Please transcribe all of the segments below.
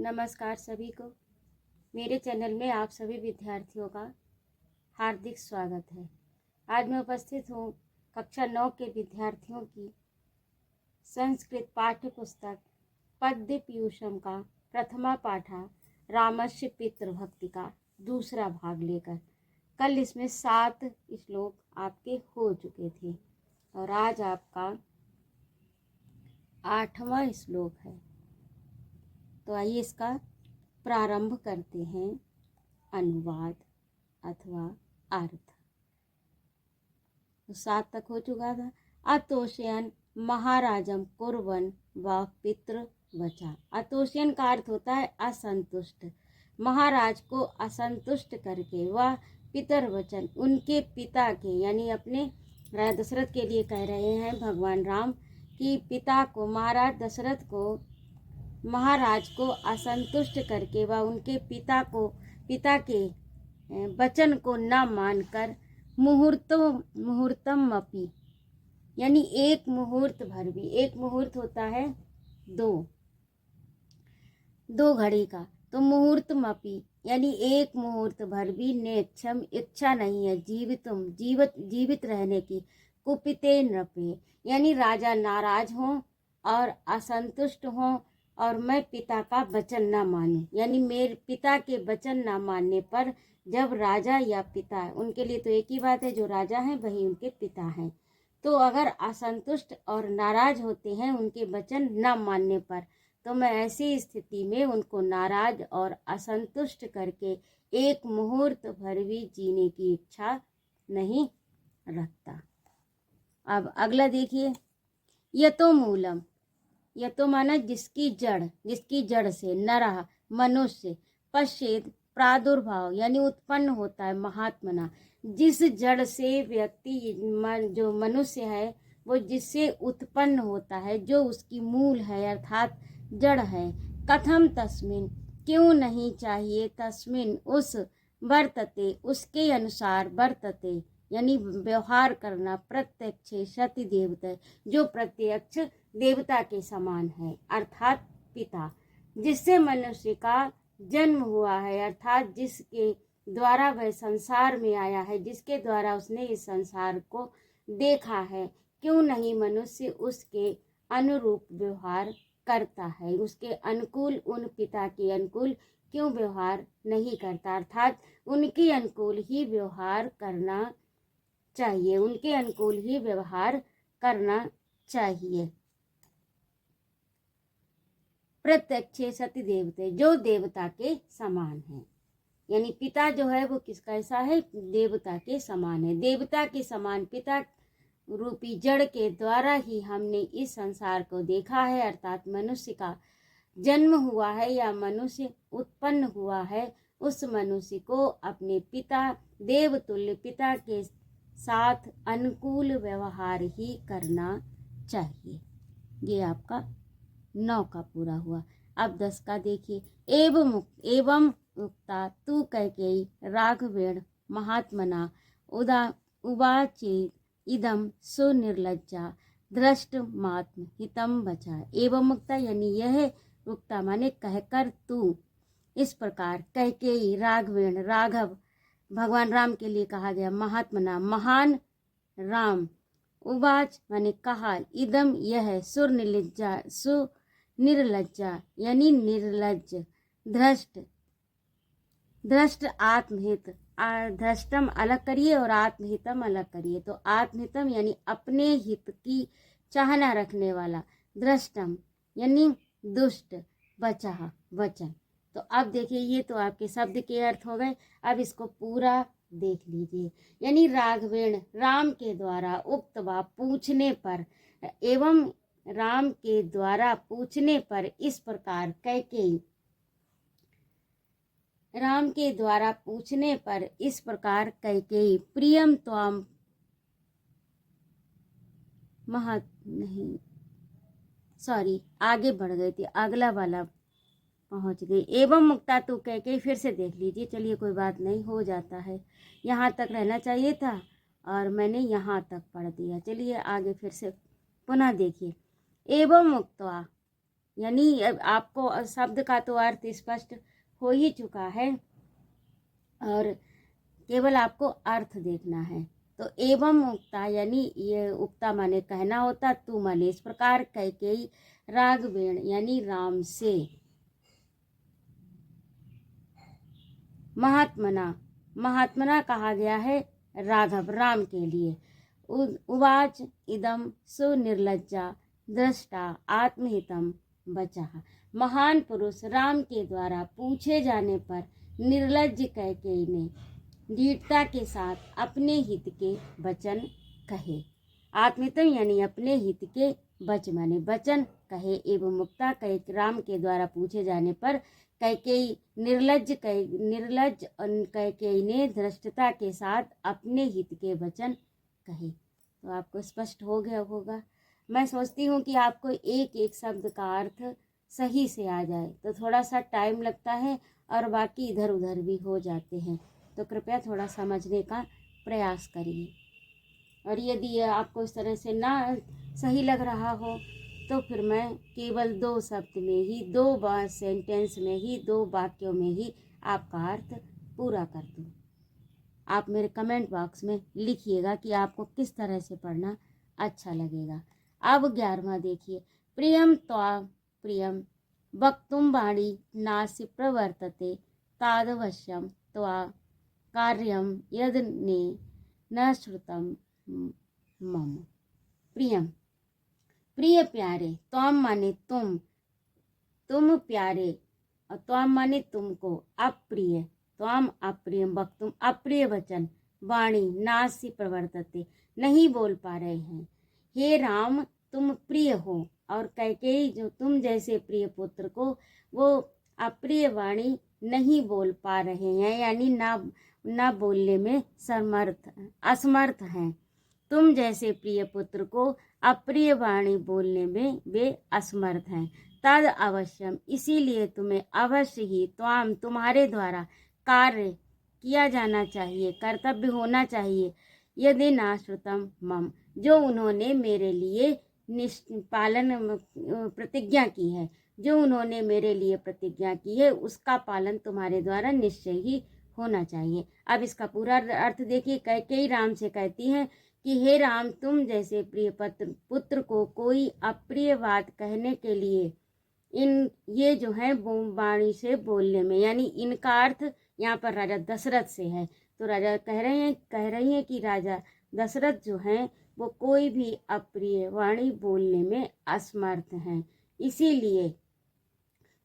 नमस्कार सभी को। मेरे चैनल में आप सभी विद्यार्थियों का हार्दिक स्वागत है। आज मैं उपस्थित हूँ कक्षा 9 के विद्यार्थियों की संस्कृत पाठ्य पुस्तक पद्य पीयूषम का प्रथमा पाठा रामस्य पितृभक्ति का दूसरा भाग लेकर। कल इसमें 7 श्लोक आपके हो चुके थे और आज आपका 8वां श्लोक है। तो आइए इसका प्रारंभ करते हैं अनुवाद अथवा अर्थ। तो 7 तक हो चुका था। अतोषयन महाराजम कुर्वन व पितृ वचा। अतोषयन का अर्थ होता है असंतुष्ट। महाराज को असंतुष्ट करके वह पितर वचन उनके पिता के यानी अपने राजा दशरथ के लिए कह रहे हैं भगवान राम कि पिता को महाराज दशरथ को महाराज को असंतुष्ट करके वह उनके पिता के वचन को न मानकर मुहूर्तम अपि यानी एक मुहूर्त भर भी, एक मुहूर्त होता है दो घड़ी का, तो मुहूर्तमपि यानी एक मुहूर्त भर भी नेक्षम इच्छा नहीं है जीवित रहने की। कुपिते नृपे यानी राजा नाराज हों और असंतुष्ट हों और मैं पिता का वचन ना मानूं, यानी मेरे पिता के वचन ना मानने पर जब राजा या पिता, उनके लिए तो एक ही बात है, जो राजा हैं वही उनके पिता हैं, तो अगर असंतुष्ट और नाराज होते हैं उनके वचन ना मानने पर, तो मैं ऐसी स्थिति में उनको नाराज और असंतुष्ट करके एक मुहूर्त भर भी जीने की इच्छा नहीं रखता। अब अगला देखिए, यतो मूलम, यह तो माना जिसकी जड़ से नरः मनुष्य पश्चेत प्रादुर्भाव यानी उत्पन्न होता है महात्मना, जिस जड़ से व्यक्ति जो मनुष्य है वो जिससे उत्पन्न होता है, जो उसकी मूल है अर्थात जड़ है। कथम तस्मिन क्यों नहीं चाहिए, तस्मिन उस वर्तते उसके अनुसार, वर्तते यानी व्यवहार करना, प्रत्यक्ष सती देवता जो प्रत्यक्ष देवता के समान है अर्थात पिता, जिससे मनुष्य का जन्म हुआ है अर्थात जिसके द्वारा वह संसार में आया है, जिसके द्वारा उसने इस संसार को देखा है, क्यों नहीं मनुष्य उसके अनुरूप व्यवहार करता है, उसके अनुकूल, उन पिता के अनुकूल क्यों व्यवहार नहीं करता, अर्थात उनके अनुकूल ही व्यवहार करना चाहिए, उनके अनुकूल ही व्यवहार करना चाहिए। प्रत्यक्ष सती देवते जो देवता के समान है, यानी पिता जो है वो किसका ऐसा है, देवता के समान है। देवता के समान पिता रूपी जड़ के द्वारा ही हमने इस संसार को देखा है, अर्थात मनुष्य का जन्म हुआ है या मनुष्य उत्पन्न हुआ है। उस मनुष्य को अपने पिता, देवतुल्य पिता के साथ अनुकूल व्यवहार ही करना चाहिए। ये आपका 9 का पूरा हुआ। अब 10 का देखिए, एवं उक्ता तू कैकेयी राघवेण महात्मना उवाचेत इदम सुनिर्लज्जा दृष्टमात्म हितम बचा। एवं मुक्ता यानी यह उक्ता माने कहकर तू इस प्रकार, कैकेयी राघवेण राघव भगवान राम के लिए कहा गया, महात्मना महान राम, उवाच माने कहा, इदम यह सुनिर्लज्जा यानी निर्लज्ज, धृष्ट आत्महित, धृष्टम अलग करिए और आत्महितम अलग करिए, तो आत्महितम यानी अपने हित की चाहना रखने वाला, दृष्टम यानी दुष्ट, बचा वचन। तो अब देखिए, ये तो आपके शब्द के अर्थ हो गए। अब इसको पूरा देख लीजिए, यानी राघवेण राम के द्वारा उक्त व पूछने पर, एवं राम के द्वारा पूछने पर इस प्रकार, कैकेयी राम के द्वारा पूछने पर इस प्रकार, कैकेयी प्रियम त्वाम आगे बढ़ गई थी, अगला वाला पहुंच गई। एवं मुक्ता तू कैकेयी, फिर से देख लीजिए, चलिए कोई बात नहीं, हो जाता है, यहाँ तक रहना चाहिए था और मैंने यहाँ तक पढ़ दिया। चलिए आगे फिर से पुनः देखिए, एवं मुक्त्वा यानी आपको शब्द का तो अर्थ स्पष्ट हो ही चुका है और केवल आपको अर्थ देखना है। तो एवं उक्ता यानी ये उक्ता माने कहना होता, तू माने इस प्रकार कैकेयी राघवेण यानी राम से, महात्मना महात्मना कहा गया है राघव राम के लिए। उवाच इदम सुनिर्लज्जा दृष्टा आत्महितम बचा। महान पुरुष राम के द्वारा पूछे जाने पर निर्लज्ज कैकेयी ने दृढ़ता के साथ अपने हित के वचन कहे। आत्महितम यानी अपने हित के वच माने वचन कहे। एवं मुक्ता राम के द्वारा पूछे जाने पर कैकेयी निर्लज्ज कैकेयी ने धृष्टता के साथ अपने हित के वचन कहे। तो आपको स्पष्ट हो गया होगा। मैं सोचती हूँ कि आपको एक एक शब्द का अर्थ सही से आ जाए, तो थोड़ा सा टाइम लगता है और बाकी इधर उधर भी हो जाते हैं। तो कृपया थोड़ा समझने का प्रयास करिए, और यदि आपको इस तरह से ना सही लग रहा हो तो फिर मैं केवल 2 शब्द में ही, 2 सेंटेंस में ही, 2 वाक्यों में ही आपका अर्थ पूरा कर दूँ। आप मेरे कमेंट बॉक्स में लिखिएगा कि आपको किस तरह से पढ़ना अच्छा लगेगा। अब 11वां देखिए, प्रियम त्वा प्रियम वक्तुम वाणी नास्य प्रवर्तते तादवश्यम त्वा कार्यम यद ने न श्रुतम मम। प्रियम प्रिय प्यारे, त्वम माने तुम प्यारे, और त्वम माने तुमको, अप्रिय त्वम अप्रियम वक्तुम अप्रिय वचन, वाणी नास्य प्रवर्तते नहीं बोल पा रहे हैं। हे राम तुम प्रिय हो, और कैकेयी जो तुम जैसे प्रिय पुत्र को वो अप्रिय वाणी नहीं बोल पा रहे हैं, यानी ना बोलने में असमर्थ हैं। तुम जैसे प्रिय पुत्र को अप्रिय वाणी बोलने में वे असमर्थ हैं। तद अवश्यम इसीलिए तुम्हें अवश्य ही तुम्हारे द्वारा कार्य किया जाना चाहिए, कर्तव्य होना चाहिए। यदि नाश्रुतम मम जो उन्होंने मेरे लिए प्रतिज्ञा की है, जो उन्होंने मेरे लिए प्रतिज्ञा की है उसका पालन तुम्हारे द्वारा निश्चय ही होना चाहिए। अब इसका पूरा अर्थ देखिए। कैकेयी राम से कहती हैं कि हे राम तुम जैसे प्रिय पुत्र को कोई अप्रिय बात कहने के लिए ये जो है वाणी से बोलने में, यानी इनका अर्थ यहाँ पर राजा दशरथ से है। तो राजा कह रही हैं कि राजा दशरथ जो हैं वो कोई भी अप्रिय वाणी बोलने में असमर्थ हैं। इसीलिए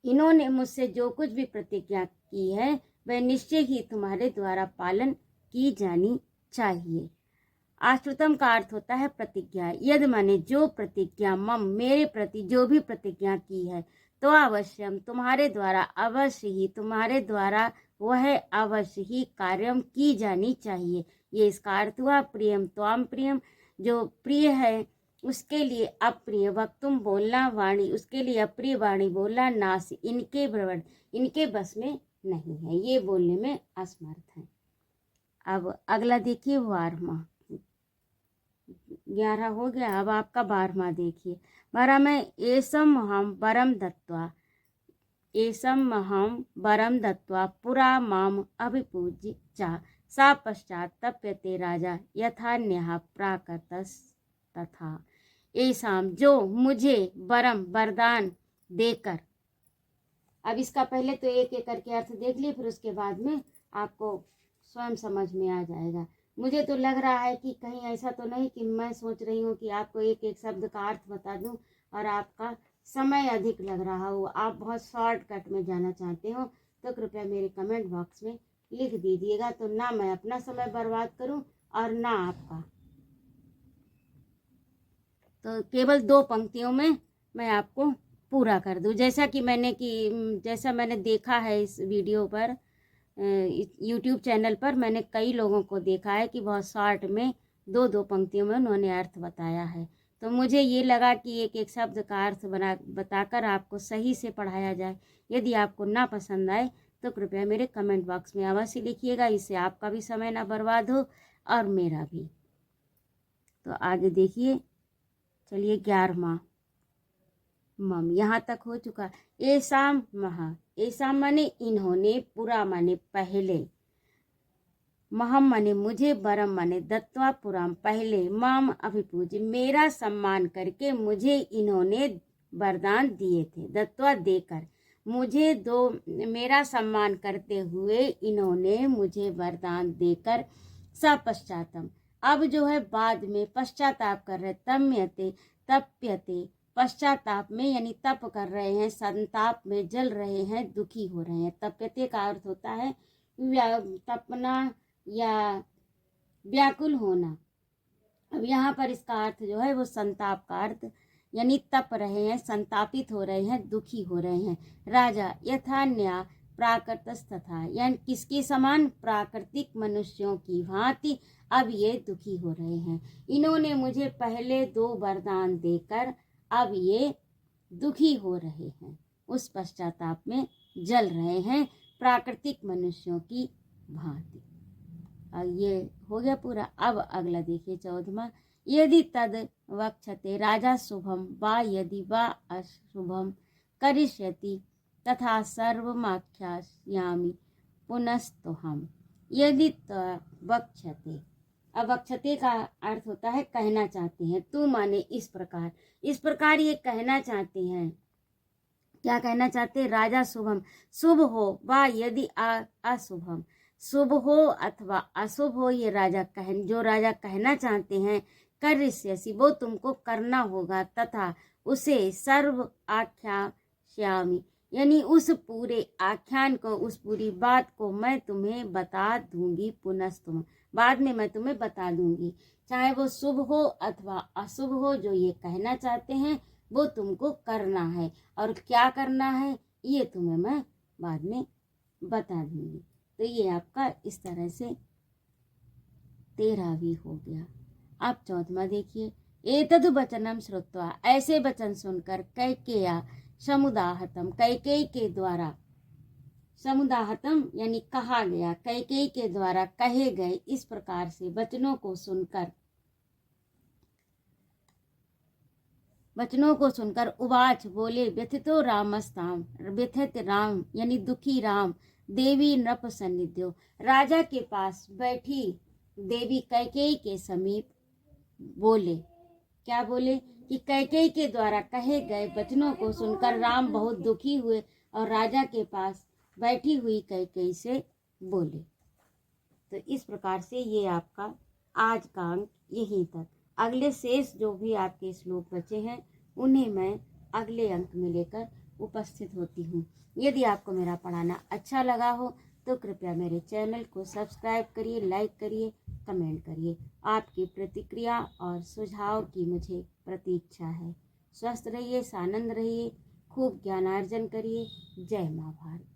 इन्होंने मुझसे जो कुछ भी प्रतिज्ञा की है वह निश्चय ही तुम्हारे द्वारा पालन की जानी चाहिए। आश्रुतम का अर्थ होता है प्रतिज्ञा। यद माने जो प्रतिज्ञा, मम मेरे प्रति जो भी प्रतिज्ञा की है, तो अवश्यम तुम्हारे द्वारा, अवश्य ही तुम्हारे द्वारा वह अवश्य ही कार्यम की जानी चाहिए। ये इसका अर्थ हुआ। प्रियम त्वाम प्रियम जो प्रिय है उसके लिए अप्रिय वक्तुम बोलना, वाणी उसके लिए अप्रिय वाणी बोलना, नास इनके बस में नहीं है, ये बोलने में असमर्थ है। अब अगला देखिए 12वां। 11 हो गया। अब आपका 12वां देखिए। 12 में एसम हम वरम दत्वा पुरा माम अभिपूज्य चा सा पश्चात तप्यते राजा यथा न्याह प्राकृतस तथा। एसाम जो मुझे वरदान देकर। अब इसका पहले तो एक एक करके अर्थ देख लिए, फिर उसके बाद में आपको स्वयं समझ में आ जाएगा। मुझे तो लग रहा है कि कहीं ऐसा तो नहीं कि मैं सोच रही हूँ कि आपको एक एक शब्द का अर्थ बता दूँ और आपका समय अधिक लग रहा हो, आप बहुत शॉर्टकट में जाना चाहते हो, तो कृपया मेरे कमेंट बॉक्स में लिख दीजिएगा, तो ना मैं अपना समय बर्बाद करूँ और ना आपका। तो केवल 2 पंक्तियों में मैं आपको पूरा कर दूँ, जैसा मैंने देखा है इस वीडियो पर, यूट्यूब चैनल पर मैंने कई लोगों को देखा है कि बहुत शॉर्ट में 2-2 पंक्तियों में उन्होंने अर्थ बताया है। तो मुझे ये लगा कि एक एक शब्द का अर्थ बताकर आपको सही से पढ़ाया जाए। यदि आपको ना पसंद आए तो कृपया मेरे कमेंट बॉक्स में अवश्य लिखिएगा, इससे आपका भी समय ना बर्बाद हो और मेरा भी। तो आगे देखिए, चलिए 11वां। मम, यहाँ तक हो चुका। ऐसाम महा, ऐसा माने इन्होंने, पुरा माने पहले, महम माने मुझे, बरम माने दत्वा पुराम पहले, माम अभिपूज्य मेरा सम्मान करके मुझे इन्होंने वरदान दिए थे, दत्वा देकर, मुझे दो, मेरा सम्मान करते हुए इन्होंने मुझे वरदान देकर, सपश्चातम, अब जो है बाद में पश्चाताप कर रहे, तम्यते तप्यते, पश्चाताप में यानी तप कर रहे हैं, संताप में जल रहे हैं, दुखी हो रहे हैं। तप्यते का अर्थ होता है तपना या व्याकुल होना। अब यहाँ पर इसका अर्थ जो है वो संताप का अर्थ, यानी तप रहे हैं, संतापित हो रहे हैं, दुखी हो रहे हैं। राजा यथा न्याय प्राकृतस्तथा, यानी किसके समान, प्राकृतिक मनुष्यों की भांति अब ये दुखी हो रहे हैं। इन्होंने मुझे पहले 2 वरदान देकर अब ये दुखी हो रहे हैं, उस पश्चाताप में जल रहे हैं, प्राकृतिक मनुष्यों की भांति। ये हो गया पूरा। अब अगला देखिए 14वां, यदि तद वक्षते राजा शुभम वा यदि वा अशुभम करिष्यति तथा सर्वमाख्यास्यामि पुनस्तुहम। यदि वक्षते, अब वक्षते का अर्थ होता है कहना चाहते हैं, तू माने इस प्रकार, इस प्रकार ये कहना चाहते हैं। क्या कहना चाहते हैं? राजा शुभम, शुभ हो, वा यदि अशुभम, शुभ हो अथवा अशुभ हो, ये राजा जो राजा कहना चाहते हैं, करिष्यसि वो तुमको करना होगा, तथा उसे सर्व आख्यास्यामि यानी उस पूरे आख्यान को, उस पूरी बात को मैं तुम्हें बता दूंगी, पुनस्तुम बाद में मैं तुम्हें बता दूंगी। चाहे वो शुभ हो अथवा अशुभ हो, जो ये कहना चाहते हैं वो तुमको करना है, और क्या करना है ये तुम्हें मैं बाद में बता दूंगी। तो ये आपका इस तरह से 13वीं हो गया। अब 14वां देखिए, एतद् वचनम श्रुत्वा, ऐसे वचन सुनकर कैकेया समुदाहतम, कैकेयी के द्वारा, समुदाहतम यानी कहा गया, कैकेयी के द्वारा कहे गए इस प्रकार से वचनों को सुनकर उवाच बोले, व्यथितो रामस्ताम, व्यथित राम यानी दुखी राम, देवी नृप सन्निध्यो, राजा के पास बैठी देवी कैकेयी के समीप बोले। क्या बोले? कि कैकेयी के द्वारा कहे गए वचनों को सुनकर राम बहुत दुखी हुए और राजा के पास बैठी हुई कैकेयी से बोले। तो इस प्रकार से ये आपका आज का अंक यहीं तक। अगले शेष जो भी आपके श्लोक बचे हैं उन्हें मैं अगले अंक में लेकर उपस्थित होती हूँ। यदि आपको मेरा पढ़ाना अच्छा लगा हो तो कृपया मेरे चैनल को सब्सक्राइब करिए, लाइक करिए, कमेंट करिए। आपकी प्रतिक्रिया और सुझाव की मुझे प्रतीक्षा है। स्वस्थ रहिए, सानंद रहिए, खूब ज्ञानार्जन करिए। जय माँ भारत।